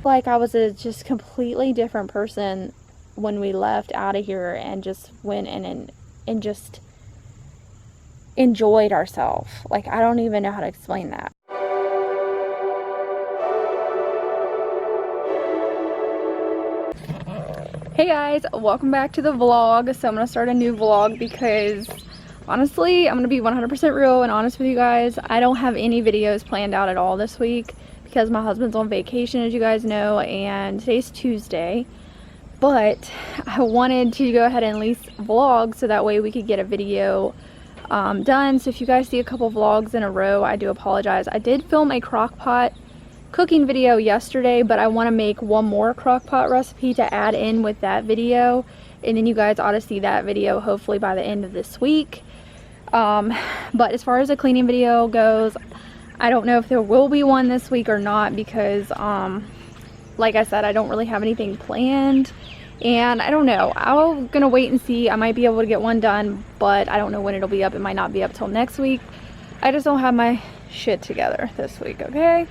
Like I was a just completely different person when we left out of here and just went in and just enjoyed ourselves. Like, I don't even know how to explain that. Hey guys, welcome back to the vlog. So I'm gonna start a new vlog because honestly, I'm gonna be 100% real and honest with you guys. I don't have any videos planned out at all this week because my husband's on vacation, as you guys know, and today's Tuesday. But I wanted to go ahead and at least vlog so that way we could get a video done. So if you guys see a couple vlogs in a row, I do apologize. I did film a crock pot cooking video yesterday, but I want to make one more crock pot recipe to add in with that video, and then you guys ought to see that video hopefully by the end of this week. But as far as the cleaning video goes, I don't know if there will be one this week or not because like I said, I don't really have anything planned, and I don't know. I'm gonna wait and see. I might be able to get one done, but I don't know when it'll be up. It might not be up till next week. I just don't have my shit together this week, okay?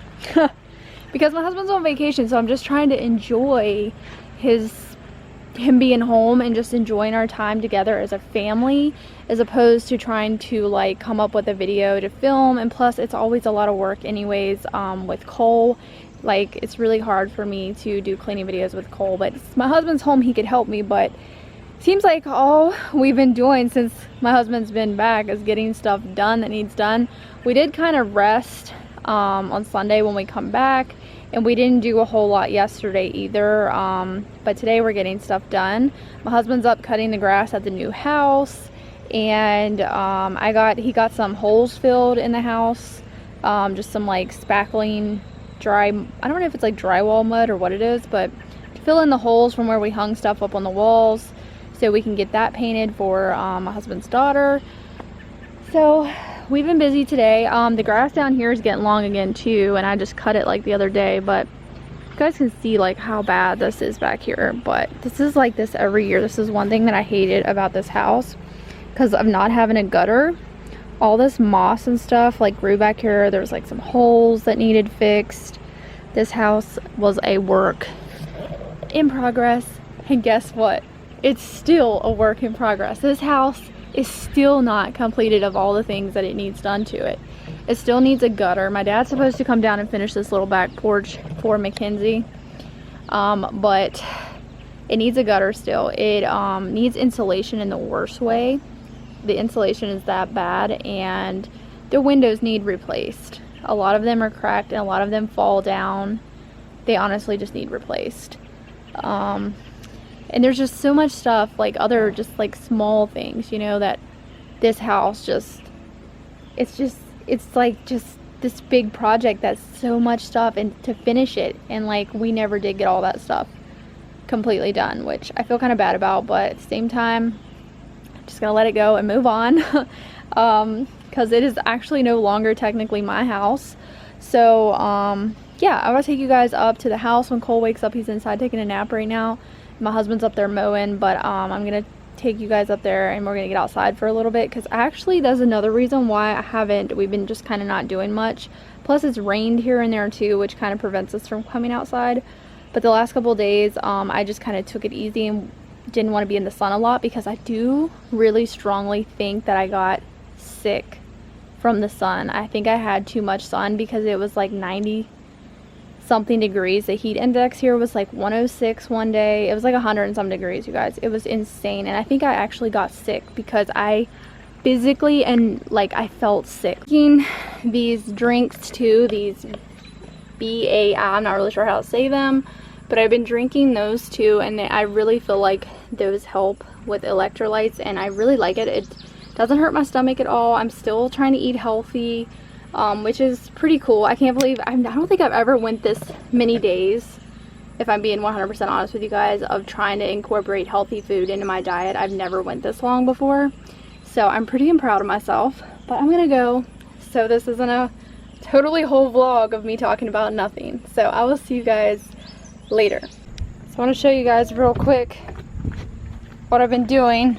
Because my husband's on vacation, so I'm just trying to enjoy him being home and just enjoying our time together as a family, as opposed to trying to like come up with a video to film. And plus it's always a lot of work anyways with Cole. Like, it's really hard for me to do cleaning videos with Cole, but since my husband's home, he could help me. But seems like all we've been doing since my husband's been back is getting stuff done that needs done. We did kind of rest on Sunday when we come back, and we didn't do a whole lot yesterday either, but today we're getting stuff done. My husband's up cutting the grass at the new house, and he got some holes filled in the house, just some like spackling dry, I don't know if it's like drywall mud or what it is, but to fill in the holes from where we hung stuff up on the walls so we can get that painted for my husband's daughter. So we've been busy today. The grass down here is getting long again too, and I just cut it like the other day, but you guys can see like how bad this is back here. But this is like this every year. This is one thing that I hated about this house because of not having a gutter. All this moss and stuff like grew back here. There was like some holes that needed fixed. This house was a work in progress, and guess what? It's still a work in progress. This house is still not completed of all the things that it needs done to it. It still needs a gutter. My dad's supposed to come down and finish this little back porch for Mackenzie, but it needs a gutter still. It needs insulation in the worst way. The insulation is that bad, and the windows need replaced. A lot of them are cracked and a lot of them fall down. They honestly just need replaced. And there's just so much stuff, like other just like small things, you know, that this house it's like just this big project that's so much stuff, and to finish it, and like we never did get all that stuff completely done, which I feel kind of bad about, but at the same time I'm just gonna let it go and move on. Because it is actually no longer technically my house. So yeah, I'm gonna take you guys up to the house when Cole wakes up. He's inside taking a nap right now. My husband's up there mowing, but I'm gonna take you guys up there and we're gonna get outside for a little bit, because actually that's another reason why we've been just kind of not doing much. Plus it's rained here and there too, which kind of prevents us from coming outside. But the last couple of days I just kind of took it easy and didn't want to be in the sun a lot, because I do really strongly think that I got sick from the sun. I think I had too much sun because it was like 90 something degrees. The heat index here was like 106 one day. It was like 100 and some degrees, you guys. It was insane, and I think I actually got sick because I physically and like I felt sick. These drinks too, these BAI, I'm not really sure how to say them, but I've been drinking those too, and I really feel like those help with electrolytes, and I really like it. It doesn't hurt my stomach at all. I'm still trying to eat healthy, which is pretty cool. I can't believe, I don't think I've ever went this many days, if I'm being 100% honest with you guys, of trying to incorporate healthy food into my diet. I've never went this long before, so I'm pretty proud of myself. But I'm gonna go, so this isn't a totally whole vlog of me talking about nothing. So I will see you guys later. So I want to show you guys real quick what I've been doing.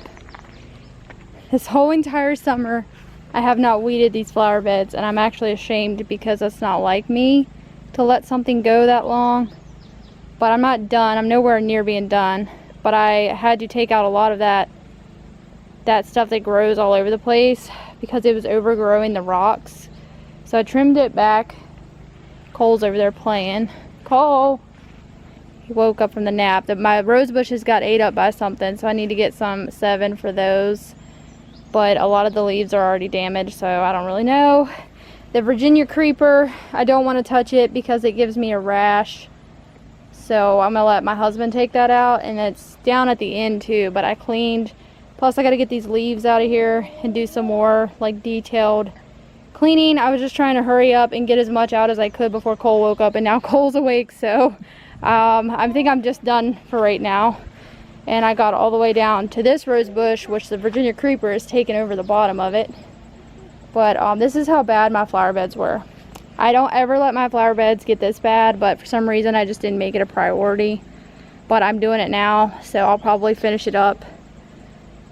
This whole entire summer I have not weeded these flower beds, and I'm actually ashamed because it's not like me to let something go that long. but I'm not done. I'm nowhere near being done, but I had to take out a lot of that stuff that grows all over the place because it was overgrowing the rocks. So I trimmed it back. Cole's over there playing. Cole, he woke up from the nap. My rose bushes got ate up by something, so I need to get some 7 for those, but a lot of the leaves are already damaged, so I don't really know. The Virginia creeper, I don't want to touch it because it gives me a rash, so I'm gonna let my husband take that out. And it's down at the end too, but I cleaned. Plus I got to get these leaves out of here and do some more like detailed cleaning. I was just trying to hurry up and get as much out as I could before Cole woke up, and now Cole's awake, so I think I'm just done for right now. And I got all the way down to this rose bush, which the Virginia creeper is taking over the bottom of it. But this is how bad my flower beds were. I don't ever let my flower beds get this bad, but for some reason I just didn't make it a priority. But I'm doing it now, so I'll probably finish it up,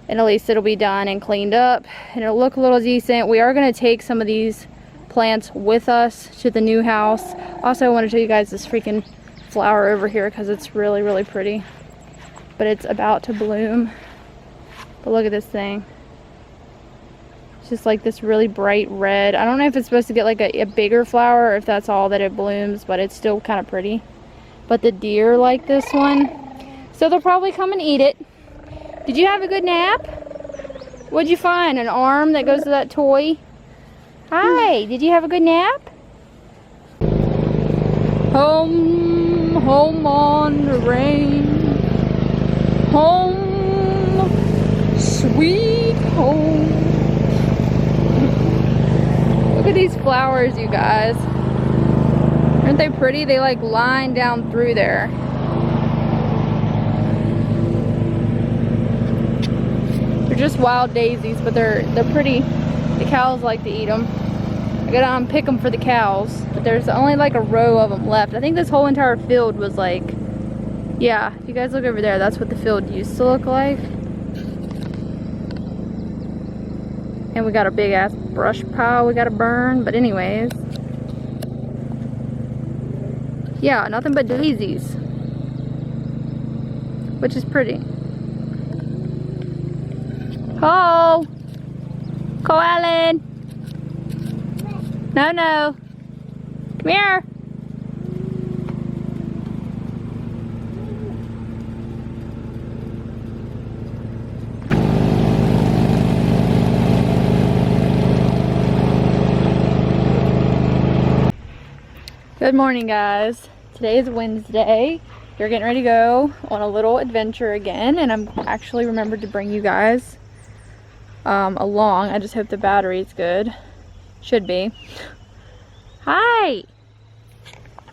and at least it'll be done and cleaned up, and it'll look a little decent. We are going to take some of these plants with us to the new house. Also, I want to show you guys this freaking flower over here because it's really, really pretty. But it's about to bloom. But look at this thing. It's just like this really bright red. I don't know if it's supposed to get like a bigger flower or if that's all that it blooms, but it's still kind of pretty. But the deer like this one, so they'll probably come and eat it. Did you have a good nap? What'd you find? An arm that goes to that toy? Hi, did you have a good nap? Home, home on the range. Home, sweet home. Look at these flowers, you guys. Aren't they pretty? They like line down through there. They're just wild daisies, but they're pretty. The cows like to eat them. I gotta unpick them for the cows, but there's only like a row of them left. I think this whole entire field was like, yeah, if you guys look over there, that's what the field used to look like. And we got a big ass brush pile we gotta burn, but anyways. Yeah, nothing but daisies, which is pretty. Cole! Cole Allen! No, no. Come here. Good morning, guys. Today is Wednesday. We're getting ready to go on a little adventure again, and I'm actually remembered to bring you guys along. I just hope the battery's good. Should be. Hi!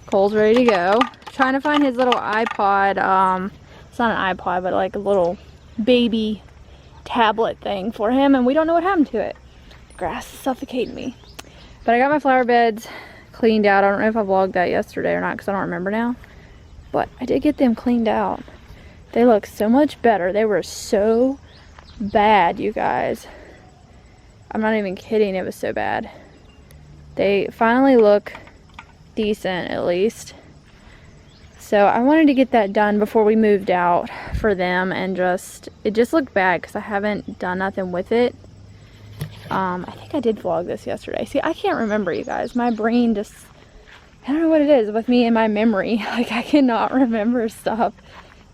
Cole's ready to go. Trying to find his little iPod. It's not an iPod, but like a little baby tablet thing for him, and we don't know what happened to it. The grass is suffocating me. But I got my flower beds cleaned out. I don't know if I vlogged that yesterday or not because I don't remember now. But I did get them cleaned out. They look so much better. They were so bad, you guys. I'm not even kidding, it was so bad. They finally look decent, at least. So I wanted to get that done before we moved out for them, and it just looked bad because I haven't done nothing with it. I think I did vlog this yesterday. See, I can't remember, you guys. My brain just, I don't know what it is with me and my memory. Like, I cannot remember stuff.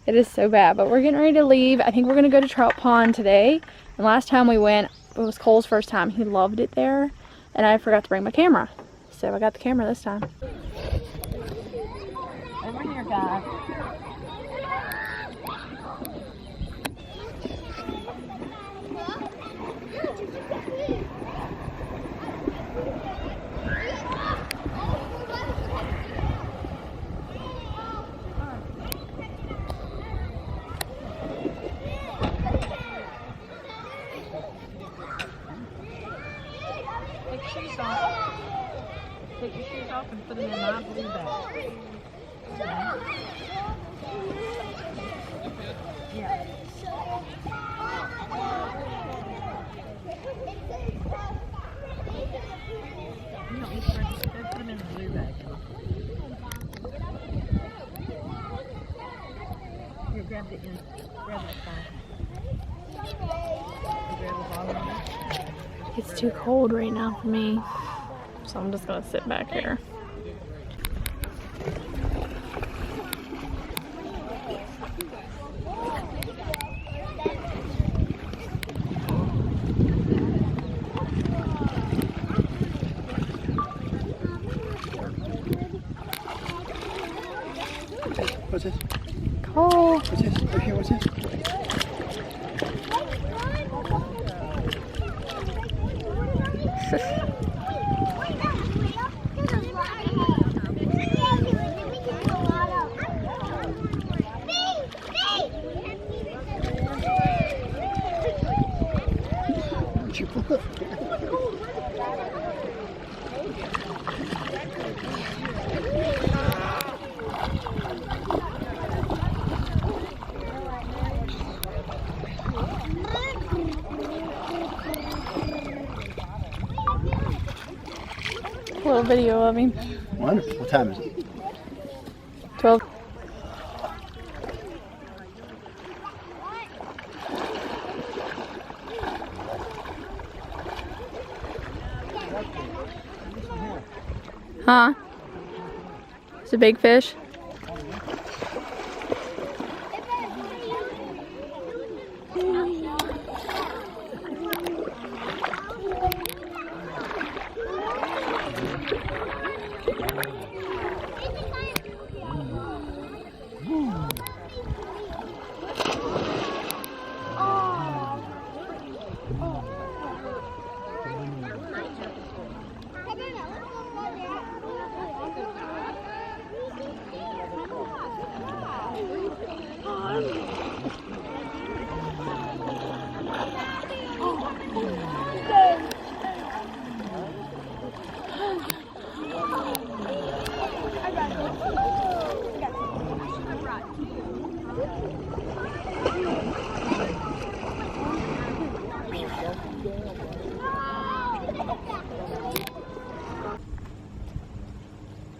It is so bad. But we're getting ready to leave. I think we're going to go to Trout Pond today. And last time we went, it was Cole's first time. He loved it there. And I forgot to bring my camera. So I got the camera this time. Over here, guys. Take your shoes off and put them in my blue bag. It's too cold right now for me, so I'm just gonna sit back here. What's this? Cold. What's this? Right here, what's this? A little video of him. Wonderful. What time is it? 12. Huh? It's a big fish.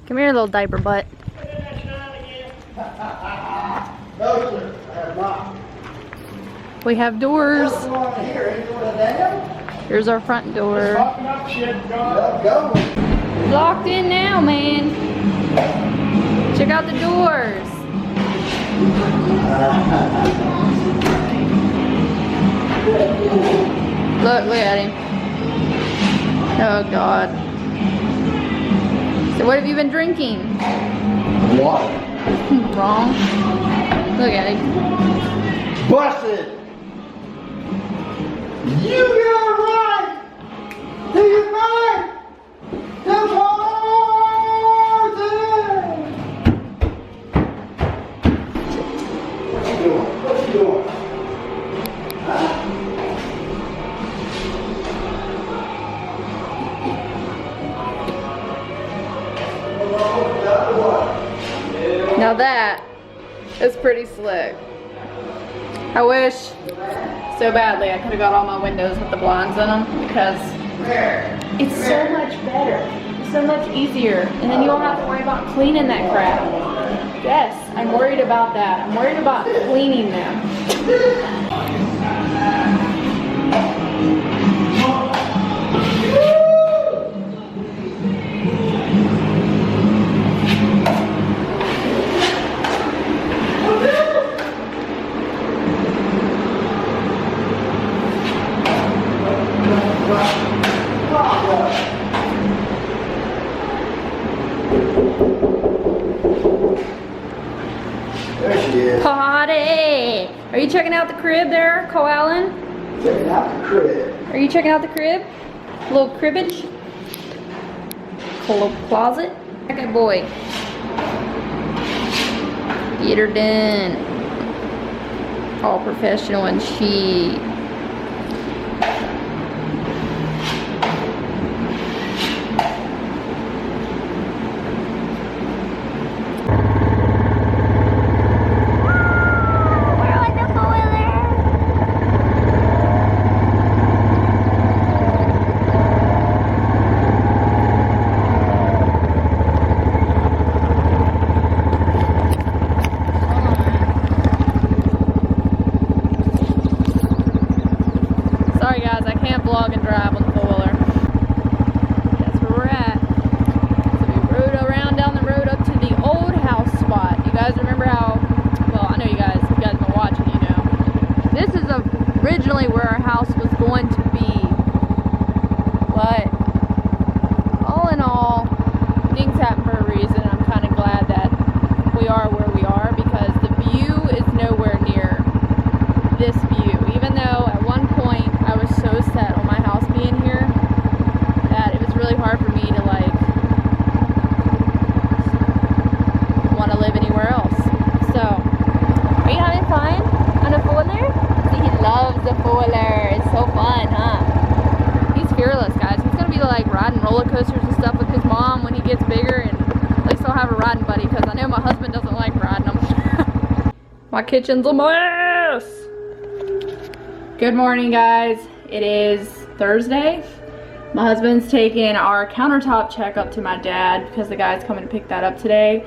Come here, little diaper butt. No, sir. I have not. We have doors. Here's our front door. Go. Locked in now, man. Check out the doors. Look at him. Oh, God. So what have you been drinking? Water. Wrong. Look at him. Busted. You got it right. Do you mind? Come on. What you doing? What you doing? Now that is pretty slick. I wish so badly I could have got all my windows with the blinds in them because it's so much better, so much easier, and then you don't have to worry about cleaning that crap. Yes, I'm worried about that. I'm worried about cleaning them. There she is. Potty! Are you checking out the crib there, Cole Allen? Checking out the crib. Are you checking out the crib? Little cribbage? Little closet? Good boy. Get her done. All professional and chic. guys remember how, well, I know you guys, if you guys have been watching, you know, this is originally where our house was going to be, but all in all, things happen for a reason. I'm kind of glad that we are where we are, because the view is nowhere near this view. Even though at one point I was so set on my house being here that it was really hard for me to like want to live anywhere else. So, are you having fun on a four-wheeler? See, he loves the four-wheeler. It's so fun, huh? He's fearless, guys. He's gonna be like riding roller coasters and stuff with his mom when he gets bigger, and at least I'll have a riding buddy, because I know my husband doesn't like riding them. My kitchen's a mess. Good morning, guys. It is Thursday. My husband's taking our countertop check up to my dad because the guy's coming to pick that up today.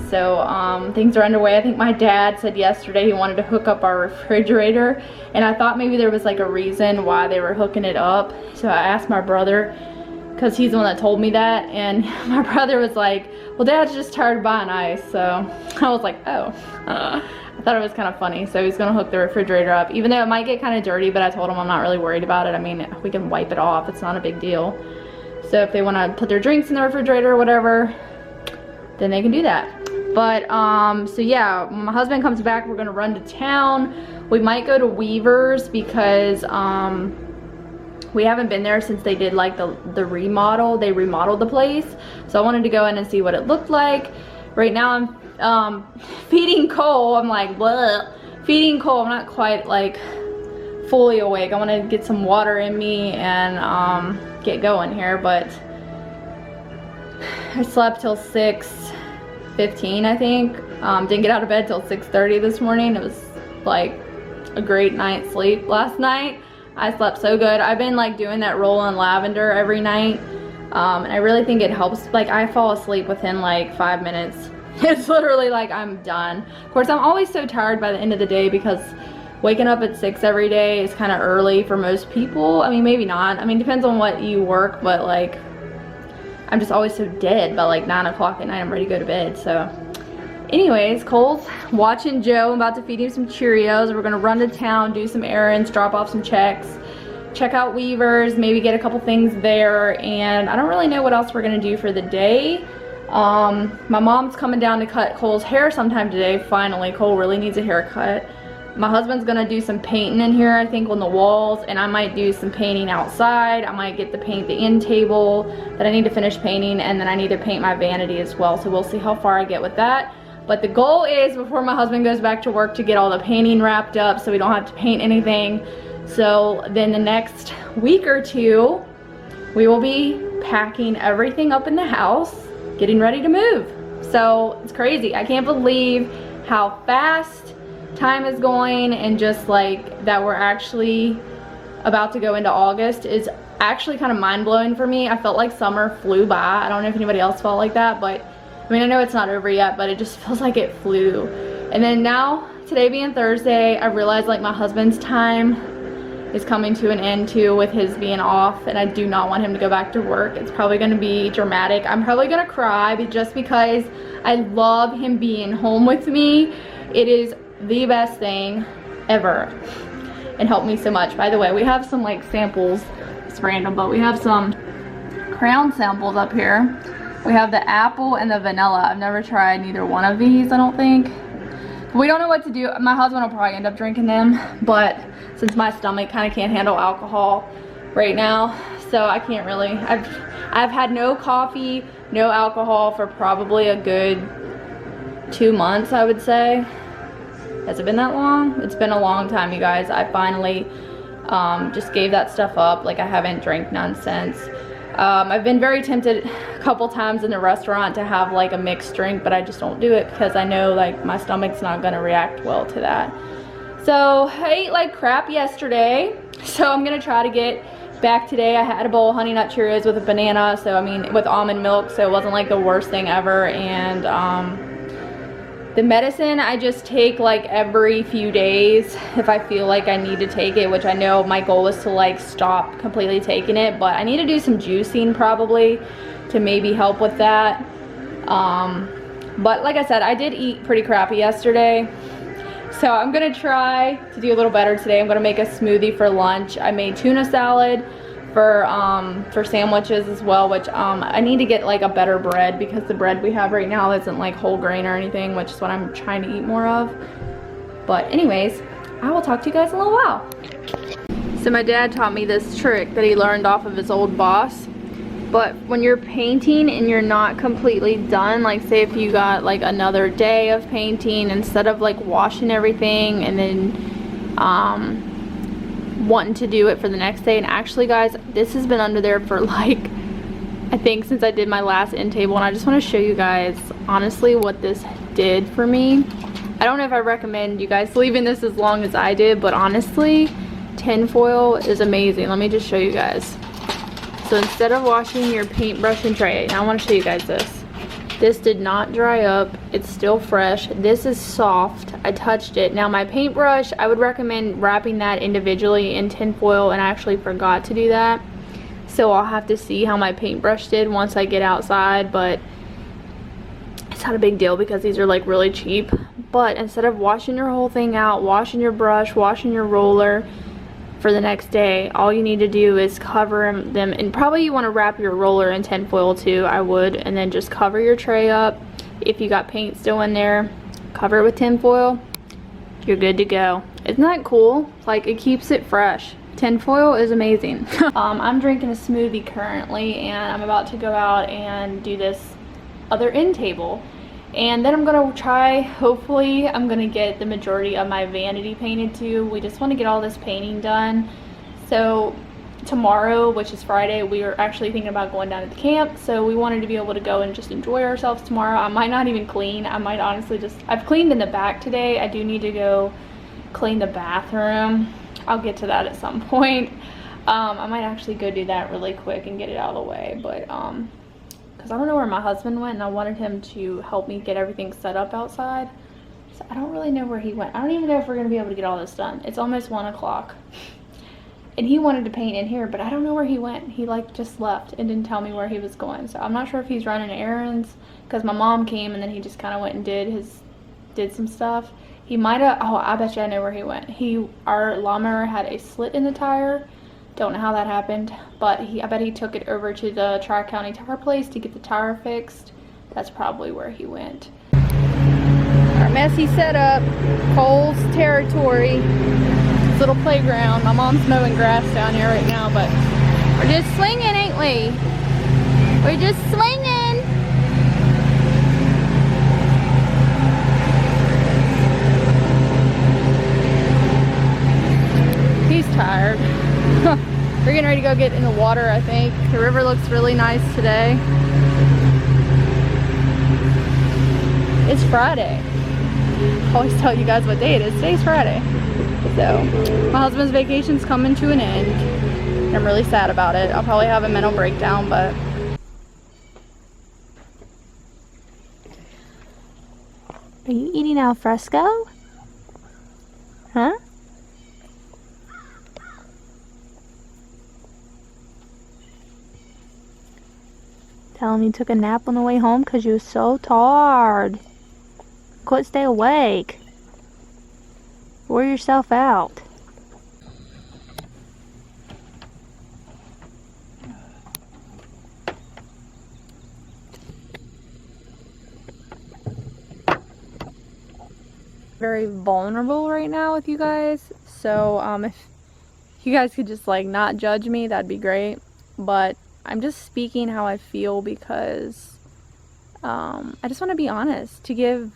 So things are underway. I think my dad said yesterday he wanted to hook up our refrigerator, and I thought maybe there was like a reason why they were hooking it up. So I asked my brother, because he's the one that told me that, and my brother was like, well, Dad's just tired of buying ice. So I was like, oh. I thought it was kind of funny. So he's gonna hook the refrigerator up, even though it might get kind of dirty, but I told him I'm not really worried about it. I mean, we can wipe it off. It's not a big deal. So if they want to put their drinks in the refrigerator or whatever, then they can do that. But so yeah, when my husband comes back, we're gonna run to town. We might go to Weaver's because we haven't been there since they did like the remodel. They remodeled the place, so I wanted to go in and see what it looked like. Right now I'm feeding Cole. I'm like, bleh. Feeding Cole. I'm not quite like fully awake. I want to get some water in me and get going here, but I slept till 6:15, I think. Didn't get out of bed till 6:30 this morning. It was like a great night's sleep last night. I slept so good. I've been like doing that roll in lavender every night, and I really think it helps. Like, I fall asleep within like 5 minutes. It's literally like I'm done. Of course, I'm always so tired by the end of the day because waking up at 6 every day is kind of early for most people. I mean, maybe not. I mean, depends on what you work, but like I'm just always so dead. By like 9 o'clock at night, I'm ready to go to bed. So anyways, Cole's watching Joe. I'm about to feed him some Cheerios. We're gonna run to town, do some errands, drop off some checks, check out Weaver's, maybe get a couple things there, and I don't really know what else we're gonna do for the day. My mom's coming down to cut Cole's hair sometime today. Finally, Cole really needs a haircut. My husband's gonna do some painting in here, I think, on the walls, and I might do some painting outside. I might get to paint the end table that I need to finish painting, and then I need to paint my vanity as well. So we'll see how far I get with that. But the goal is, before my husband goes back to work, to get all the painting wrapped up so we don't have to paint anything. So then the next week or two, we will be packing everything up in the house, getting ready to move. So it's crazy. I can't believe how fast time is going, and just like that we're actually about to go into August is actually kind of mind-blowing for me. I felt like summer flew by. I don't know if anybody else felt like that, but I mean, I know it's not over yet, but it just feels like it flew. And then now, today being Thursday, I realized like my husband's time is coming to an end too, with his being off, and I do not want him to go back to work. It's probably gonna be dramatic. I'm probably gonna cry, but just because I love him being home with me. It is the best thing ever, and helped me so much. By the way, we have some like samples. It's random, but we have some crown samples up here. We have the apple and the vanilla. I've never tried neither one of these, I don't think. We don't know what to do. My husband will probably end up drinking them, but since my stomach kind of can't handle alcohol right now, so I can't really. I've had no coffee, no alcohol for probably a good 2 months, I would say. Has it been that long? It's been a long time, you guys. I finally just gave that stuff up. Like, I haven't drank none since. I've been very tempted a couple times in the restaurant to have like a mixed drink, but I just don't do it because I know like my stomach's not gonna react well to that. So I ate like crap yesterday, so I'm gonna try to get back today. I had a bowl of Honey Nut Cheerios with a banana, so I mean with almond milk, so it wasn't like the worst thing ever. And the medicine I just take like every few days if I feel like I need to take it, which I know my goal is to like stop completely taking it, but I need to do some juicing probably to maybe help with that. But like I said, I did eat pretty crappy yesterday. So I'm gonna try to do a little better today. I'm gonna make a smoothie for lunch. I made tuna salad for sandwiches as well, which I need to get like a better bread because the bread we have right now isn't like whole grain or anything, which is what I'm trying to eat more of. But anyways, I will talk to you guys in a little while. So my dad taught me this trick that he learned off of his old boss. But when you're painting and you're not completely done, like say if you got like another day of painting, instead of like washing everything and then wanting to do it for the next day, and actually guys, this has been under there for like, I think since I did my last end table, and I just want to show you guys honestly what this did for me. I don't know if I recommend you guys leaving this as long as I did, but honestly, tinfoil is amazing. Let me just show you guys. So instead of washing your paintbrush and tray, now I want to show you guys this. This did not dry up. It's still fresh. This is soft. I touched it. Now my paintbrush, I would recommend wrapping that individually in tinfoil, and I actually forgot to do that. So I'll have to see how my paintbrush did once I get outside, but it's not a big deal because these are like really cheap. But instead of washing your whole thing out, washing your brush, washing your roller for the next day, all you need to do is cover them, and probably you want to wrap your roller in tinfoil too, I would, and then just cover your tray up. If you got paint still in there, cover it with tinfoil, you're good to go. Isn't that cool? Like, it keeps it fresh. Tinfoil is amazing. I'm drinking a smoothie currently, and I'm about to go out and do this other end table. And then I'm gonna try, hopefully I'm gonna get the majority of my vanity painted too. We just want to get all this painting done. So tomorrow, which is Friday, we are actually thinking about going down to the camp. So we wanted to be able to go and just enjoy ourselves tomorrow. I might not even clean. I might honestly just, I've cleaned in the back today. I do need to go clean the bathroom. I'll get to that at some point. I might actually go do that really quick and get it out of the way. But because I don't know where my husband went, and I wanted him to help me get everything set up outside. So I don't really know where he went. I don't even know if we're going to be able to get all this done. It's almost 1 o'clock. And he wanted to paint in here, but I don't know where he went. He like just left and didn't tell me where he was going. So I'm not sure if he's running errands, because my mom came and then he just kind of went and did some stuff. He might have, oh, I bet you I know where he went. Our lawnmower had a slit in the tire. Don't know how that happened, but I bet he took it over to the Tri-County Tire Place to get the tire fixed. That's probably where he went. Our messy setup, Cole's territory, this little playground. My mom's mowing grass down here right now, but we're just swinging, ain't we? We're just swinging. He's tired. We're getting ready to go get in the water, I think. The river looks really nice today. It's Friday. I always tell you guys what day it is. Today's Friday. So, my husband's vacation's coming to an end. And I'm really sad about it. I'll probably have a mental breakdown, but... Are you eating al fresco? Huh? Tell him you took a nap on the way home because you were so tired. Couldn't stay awake. Wear yourself out. Very vulnerable right now with you guys. So if you guys could just like not judge me, that'd be great. But I'm just speaking how I feel because I just want to be honest, to give,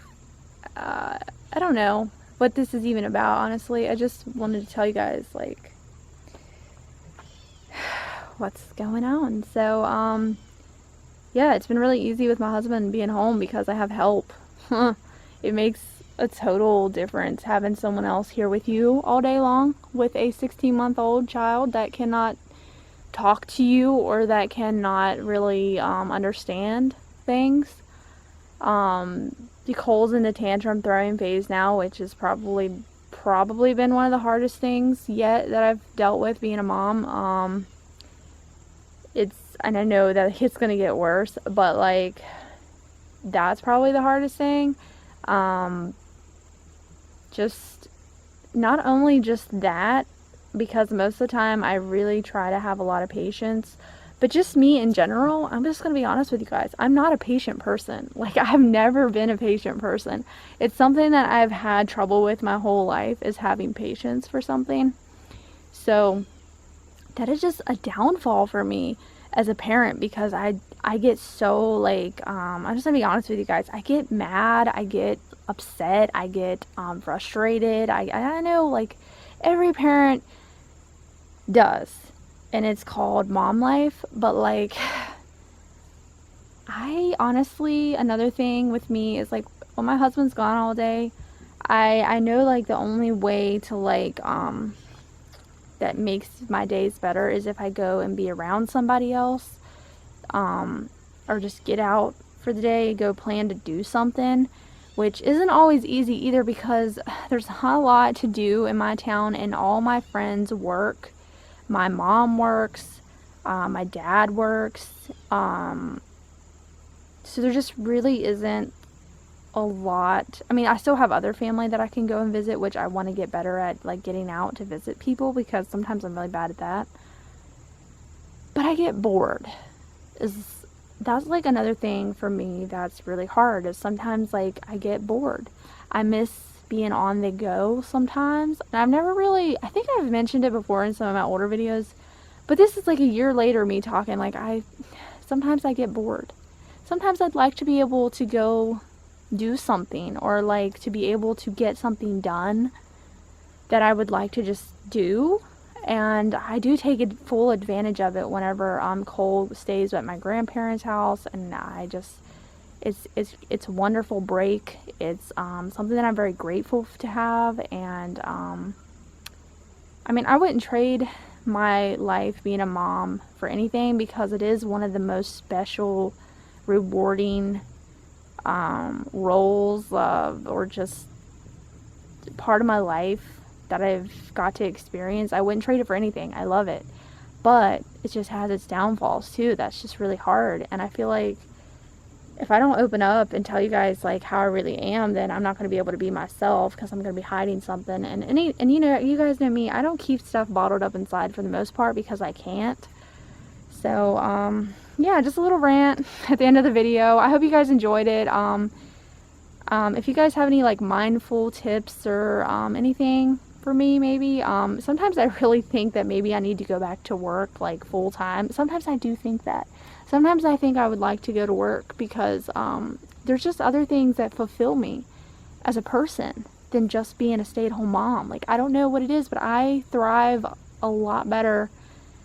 I don't know what this is even about, honestly. I just wanted to tell you guys, like, what's going on. So, yeah, it's been really easy with my husband being home because I have help. It makes a total difference having someone else here with you all day long with a 16-month-old child that cannot talk to you or that cannot really understand things. Nicole's in the tantrum throwing phase now, which has probably been one of the hardest things yet that I've dealt with being a mom. And I know that it's gonna get worse, but like that's probably the hardest thing. Just not only just that, because most of the time I really try to have a lot of patience, but just me in general, I'm just gonna be honest with you guys, I'm not a patient person. Like, I've never been a patient person. It's something that I've had trouble with my whole life, is having patience for something. So that is just a downfall for me as a parent, because I get so, like, I'm just gonna be honest with you guys, I get mad, I get upset, I get frustrated. I know, like, every parent does, and it's called mom life, but like, I honestly, another thing with me is, like, when my husband's gone all day, I know, like, the only way to, like, that makes my days better is if I go and be around somebody else, or just get out for the day, go plan to do something, which isn't always easy either, because there's not a lot to do in my town, and all my friends work. My mom works, my dad works, so there just really isn't a lot. I mean, I still have other family that I can go and visit, which I want to get better at, like, getting out to visit people, because sometimes I'm really bad at that. But I get bored. That's like another thing for me that's really hard, is sometimes, like, I get bored. I miss being on the go sometimes. And I've never really, I think I've mentioned it before in some of my older videos, but this is like a year later me talking, like, sometimes I get bored. Sometimes I'd like to be able to go do something, or like to be able to get something done that I would like to just do. And I do take full advantage of it whenever Cole stays at my grandparents' house, and I just, it's a wonderful break. It's something that I'm very grateful to have, and I mean, I wouldn't trade my life being a mom for anything, because it is one of the most special, rewarding roles or just part of my life that I've got to experience. I wouldn't trade it for anything. I love it, but it just has its downfalls too. That's just really hard, and I feel like if I don't open up and tell you guys, like, how I really am, then I'm not going to be able to be myself, because I'm going to be hiding something. And you know, you guys know me, I don't keep stuff bottled up inside for the most part, because I can't. So yeah, just a little rant at the end of the video. I hope you guys enjoyed it. If you guys have any, like, mindful tips or anything for me, maybe, sometimes I really think that maybe I need to go back to work, like, full time. Sometimes I do think that. Sometimes I think I would like to go to work, because there's just other things that fulfill me as a person than just being a stay-at-home mom. Like, I don't know what it is, but I thrive a lot better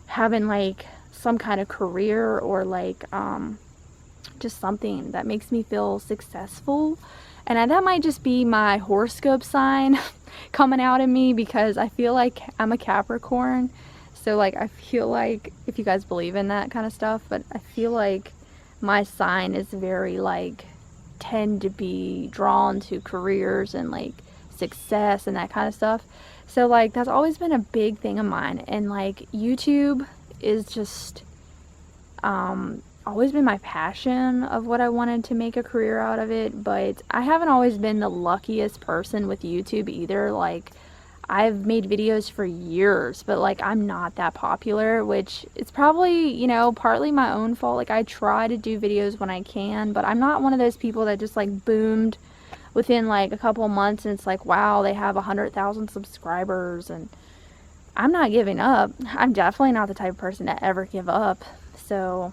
having, like, some kind of career, or like just something that makes me feel successful. And that might just be my horoscope sign coming out in me, because I feel like I'm a Capricorn. So, like, I feel like, if you guys believe in that kind of stuff, but I feel like my sign is very, like, tend to be drawn to careers and, like, success and that kind of stuff. So, like, that's always been a big thing of mine. And, like, YouTube is just always been my passion of what I wanted to make a career out of it. But I haven't always been the luckiest person with YouTube either. Like, I've made videos for years, but, like, I'm not that popular, which it's probably, you know, partly my own fault. Like, I try to do videos when I can, but I'm not one of those people that just, like, boomed within, like, a couple of months, and it's like, wow, they have 100,000 subscribers. And I'm not giving up. I'm definitely not the type of person to ever give up. So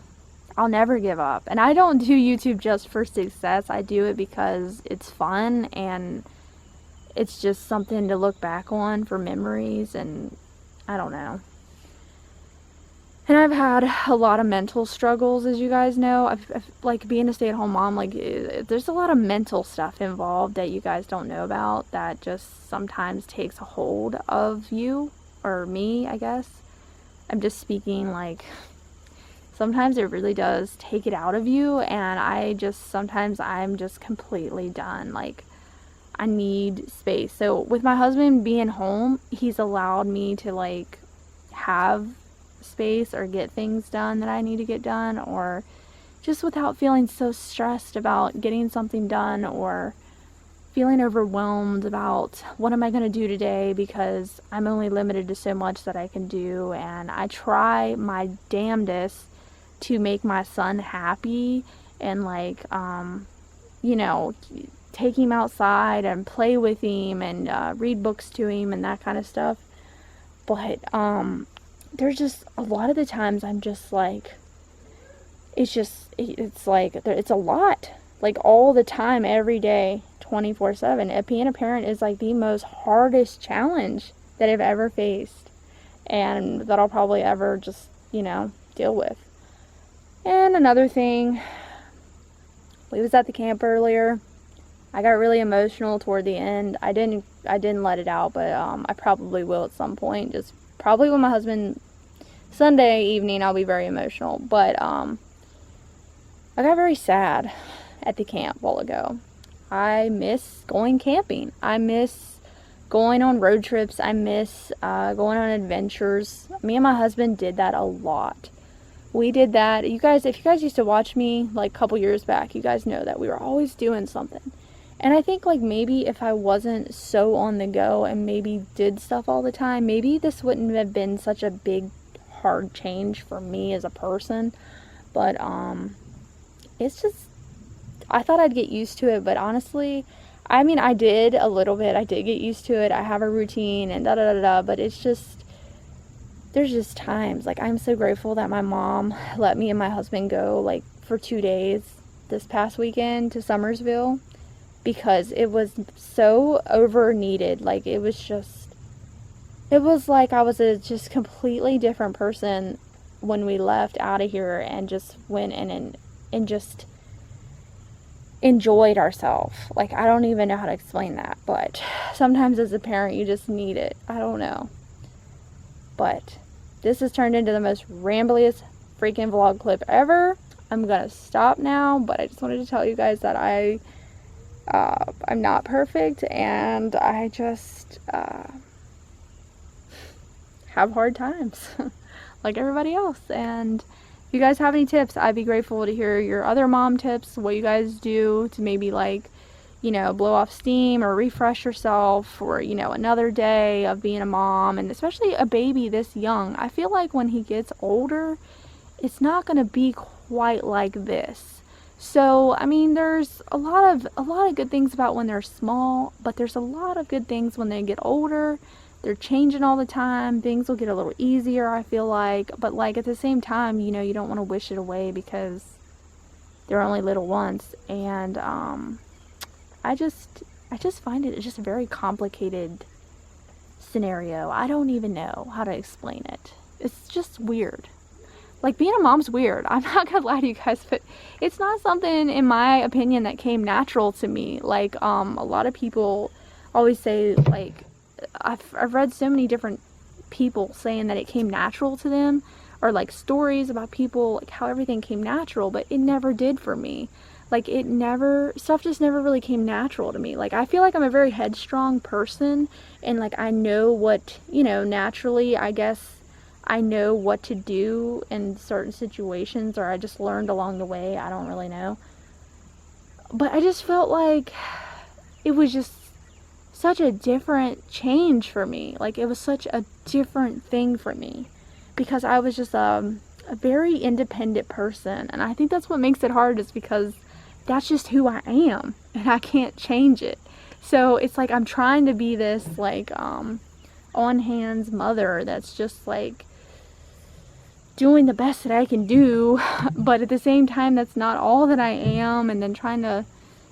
I'll never give up. And I don't do YouTube just for success. I do it because it's fun, and it's just something to look back on for memories, and I don't know. And I've had a lot of mental struggles, as you guys know. I've like, being a stay-at-home mom, like, there's a lot of mental stuff involved that you guys don't know about, that just sometimes takes a hold of you, or me, I guess. I'm just speaking, like, sometimes it really does take it out of you, and sometimes I'm just completely done. Like, I need space. So with my husband being home, he's allowed me to, like, have space or get things done that I need to get done, or just without feeling so stressed about getting something done or feeling overwhelmed about what am I going to do today, because I'm only limited to so much that I can do. And I try my damnedest to make my son happy and like, you know, take him outside and play with him and read books to him and that kind of stuff. But there's just a lot of the times I'm just like, it's like, it's a lot, like all the time, every day, 24/7. Being a parent is like the most hardest challenge that I've ever faced, and that I'll probably ever just, you know, deal with. And another thing, we was at the camp earlier. I got really emotional toward the end. I didn't let it out, but I probably will at some point. Just probably with my husband Sunday evening, I'll be very emotional. But I got very sad at the camp a while ago. I miss going camping. I miss going on road trips. I miss going on adventures. Me and my husband did that a lot. We did that. You guys, if you guys used to watch me like a couple years back, you guys know that we were always doing something. And I think like maybe if I wasn't so on the go and maybe did stuff all the time, maybe this wouldn't have been such a big, hard change for me as a person. But it's just, I thought I'd get used to it, but honestly, I mean, I did a little bit. I did get used to it. I have a routine and da-da-da-da, but it's just, there's just times, like, I'm so grateful that my mom let me and my husband go, like, for 2 days this past weekend to Summersville, because it was so over needed. Like, it was like I was a just completely different person when we left out of here and just went in and just enjoyed ourselves. Like, I don't even know how to explain that, but sometimes as a parent you just need it. I don't know. But this has turned into the most rambliest freaking vlog clip ever. I'm gonna stop now, but I just wanted to tell you guys that I'm not perfect, and I just have hard times like everybody else. And if you guys have any tips, I'd be grateful to hear your other mom tips, what you guys do to maybe, like, you know, blow off steam or refresh yourself for, you know, another day of being a mom, and especially a baby this young. I feel like when he gets older, it's not going to be quite like this. So, I mean, there's a lot of good things about when they're small, but there's a lot of good things when they get older. They're changing all the time. Things will get a little easier, I feel like. But, like, at the same time, you know, you don't want to wish it away because they're only little once. And I just find it just a very complicated scenario. I don't even know how to explain it. It's just weird. Like, being a mom's weird. I'm not gonna lie to you guys, but it's not something, in my opinion, that came natural to me. Like, a lot of people always say, like, I've read so many different people saying that it came natural to them, or like stories about people, like how everything came natural, but it never did for me. Like, stuff just never really came natural to me. Like, I feel like I'm a very headstrong person, and like I know what, you know, naturally, I guess I know what to do in certain situations, or I just learned along the way. I don't really know. But I just felt like it was just such a different change for me. Like, it was such a different thing for me, because I was just a very independent person, and I think that's what makes it hard, is because that's just who I am, and I can't change it. So it's like I'm trying to be this, like, on-hands mother that's just, like, doing the best that I can do, but at the same time, that's not all that I am, and then trying to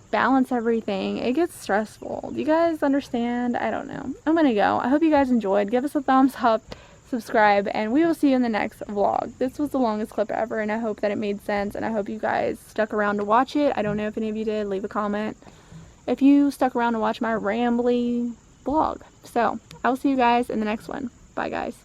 balance everything. It gets stressful. Do you guys understand? I don't know. I'm gonna go. I hope you guys enjoyed. Give us a thumbs up, subscribe, and we will see you in the next vlog. This was the longest clip ever, and I hope that it made sense, and I hope you guys stuck around to watch it. I don't know if any of you did. Leave a comment if you stuck around to watch my rambly vlog. So I will see you guys in the next one. Bye, guys.